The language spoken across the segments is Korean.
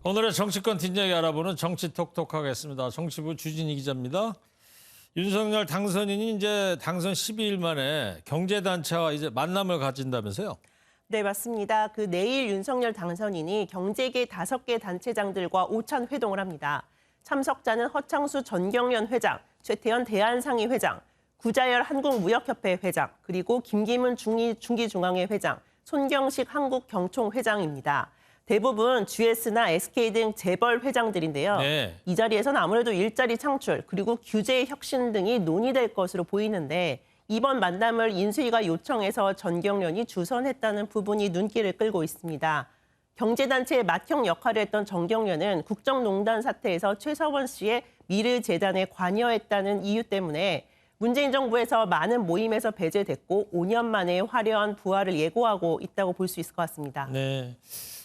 오늘의 정치권 뒷이야기 알아보는 정치 톡톡하겠습니다. 정치부 주진희 기자입니다. 윤석열 당선인이 이제 당선 12일 만에 경제단체와 이제 만남을 가진다면서요? 네, 맞습니다. 내일 윤석열 당선인이 경제계 5개 단체장들과 오찬 회동을 합니다. 참석자는 허창수 전경련 회장, 최태원 대한상의 회장, 구자열 한국무역협회 회장, 그리고 김기문 중기중앙회 회장, 손경식 한국경총회장입니다. 대부분 GS나 SK 등 재벌 회장들인데요. 네. 이 자리에서는 아무래도 일자리 창출, 그리고 규제 혁신 등이 논의될 것으로 보이는데 이번 만남을 인수위가 요청해서 전경련이 주선했다는 부분이 눈길을 끌고 있습니다. 경제단체의 맏형 역할을 했던 전경련은 국정농단 사태에서 최서원 씨의 미르재단에 관여했다는 이유 때문에 문재인 정부에서 많은 모임에서 배제됐고 5년 만에 화려한 부활을 예고하고 있다고 볼 수 있을 것 같습니다. 네.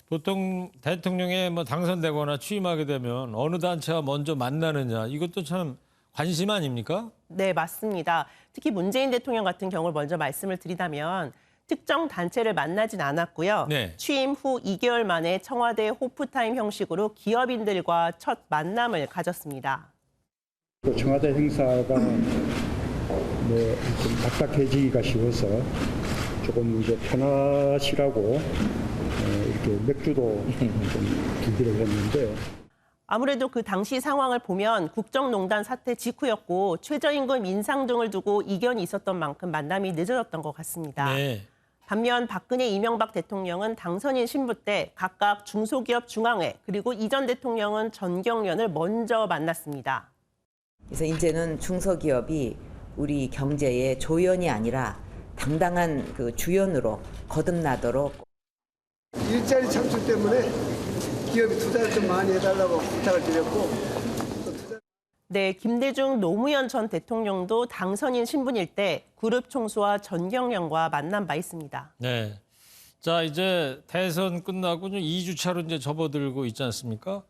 보통 대통령에 당선되거나 취임하게 되면 어느 단체와 먼저 만나느냐 이것도 참 관심 아닙니까? 네, 맞습니다. 특히 문재인 대통령 같은 경우를 먼저 말씀을 드리자면 특정 단체를 만나진 않았고요. 네. 취임 후 2개월 만에 청와대 호프타임 형식으로 기업인들과 첫 만남을 가졌습니다. 청와대 행사가 좀 딱딱해지기가 쉬워서 조금 이제 편하시라고 이렇게 맥주도 좀 준비를 했는데 아무래도 그 당시 상황을 보면 국정농단 사태 직후였고 최저임금 인상 등을 두고 이견이 있었던 만큼 만남이 늦어졌던 것 같습니다. 네. 반면 박근혜, 이명박 대통령은 당선인 신부 때 각각 중소기업 중앙회 그리고 이전 대통령은 전경련을 먼저 만났습니다. 그래서 이제는 중소기업이 우리 경제의 조연이 아니라 당당한 그 주연으로 거듭나도록 일자리 창출 때문에 기업이 투자를 좀 많이 해달라고 부탁을 드렸고 네, 김대중 노무현 전 대통령도 당선인 신분일 때 그룹 총수와 전경련과 만난 바 있습니다. 네. 자, 이제 대선 끝나고 2주차로 이제 접어들고 있지 않습니까?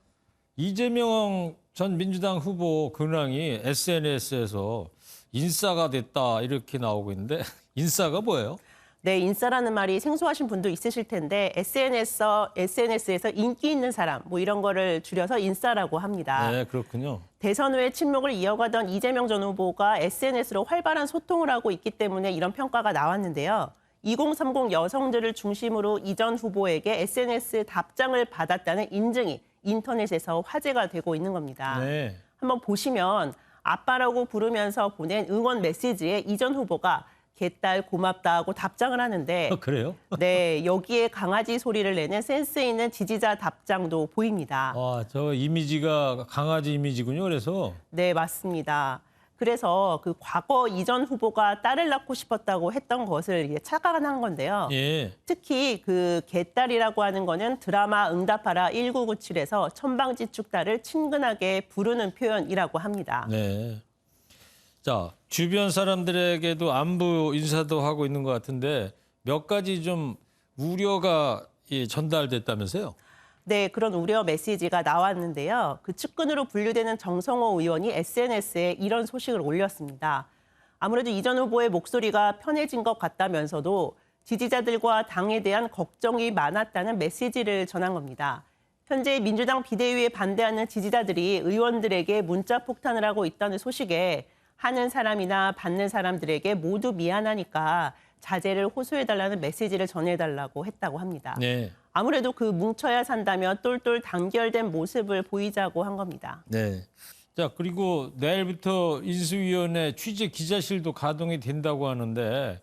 이재명 전 민주당 후보 근황이 SNS에서 인싸가 됐다 이렇게 나오고 있는데 인싸가 뭐예요? 네, 인싸라는 말이 생소하신 분도 있으실 텐데 SNS에서 인기 있는 사람 뭐 이런 거를 줄여서 인싸라고 합니다. 네, 그렇군요. 대선 후에 침묵을 이어가던 이재명 전 후보가 SNS로 활발한 소통을 하고 있기 때문에 이런 평가가 나왔는데요. 2030 여성들을 중심으로 이 전 후보에게 SNS 답장을 받았다는 인증이 인터넷에서 화제가 되고 있는 겁니다. 네. 한번 보시면 아빠라고 부르면서 보낸 응원 메시지에 이 전 후보가 개딸 고맙다 하고 답장을 하는데 그래요? 네, 여기에 강아지 소리를 내는 센스 있는 지지자 답장도 보입니다. 저 이미지가 강아지 이미지군요. 그래서 네, 맞습니다. 그래서 과거 이 전 후보가 딸을 낳고 싶었다고 했던 것을 이제 착각한 건데요. 예. 특히 개딸이라고 하는 거는 드라마 응답하라 1997에서 천방지축 딸을 친근하게 부르는 표현이라고 합니다. 네. 자, 주변 사람들에게도 안부 인사도 하고 있는 것 같은데 몇 가지 좀 우려가 전달됐다면서요? 네, 그런 우려 메시지가 나왔는데요. 측근으로 분류되는 정성호 의원이 SNS에 이런 소식을 올렸습니다. 아무래도 이 전 후보의 목소리가 편해진 것 같다면서도 지지자들과 당에 대한 걱정이 많았다는 메시지를 전한 겁니다. 현재 민주당 비대위에 반대하는 지지자들이 의원들에게 문자 폭탄을 하고 있다는 소식에 하는 사람이나 받는 사람들에게 모두 미안하니까 자제를 호소해달라는 메시지를 전해달라고 했다고 합니다. 네. 아무래도 뭉쳐야 산다며 똘똘 단결된 모습을 보이자고 한 겁니다. 네. 자, 그리고 내일부터 인수위원회 취재 기자실도 가동이 된다고 하는데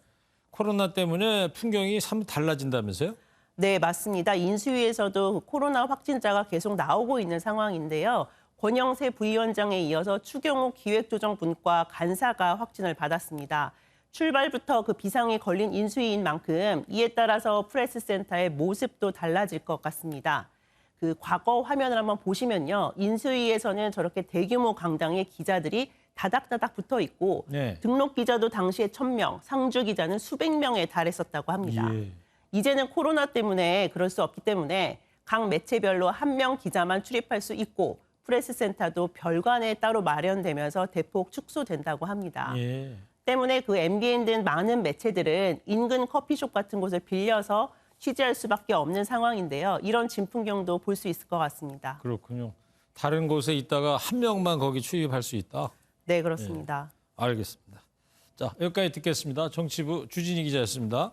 코로나 때문에 풍경이 참 달라진다면서요? 네, 맞습니다. 인수위에서도 코로나 확진자가 계속 나오고 있는 상황인데요. 권영세 부위원장에 이어서 추경호 기획조정분과 간사가 확진을 받았습니다. 출발부터 비상이 걸린 인수위인 만큼 이에 따라서 프레스센터의 모습도 달라질 것 같습니다. 과거 화면을 한번 보시면요. 인수위에서는 저렇게 대규모 강당에 기자들이 다닥다닥 붙어 있고 네. 등록 기자도 당시에 1,000명, 상주 기자는 수백 명에 달했었다고 합니다. 예. 이제는 코로나 때문에 그럴 수 없기 때문에 각 매체별로 1명 기자만 출입할 수 있고 프레스센터도 별관에 따로 마련되면서 대폭 축소된다고 합니다. 예. 때문에 MBN 등 많은 매체들은 인근 커피숍 같은 곳을 빌려서 취재할 수밖에 없는 상황인데요. 이런 진풍경도 볼 수 있을 것 같습니다. 그렇군요. 다른 곳에 있다가 한 명만 거기 출입할 수 있다. 네, 그렇습니다. 알겠습니다. 자, 여기까지 듣겠습니다. 정치부 주진희 기자였습니다.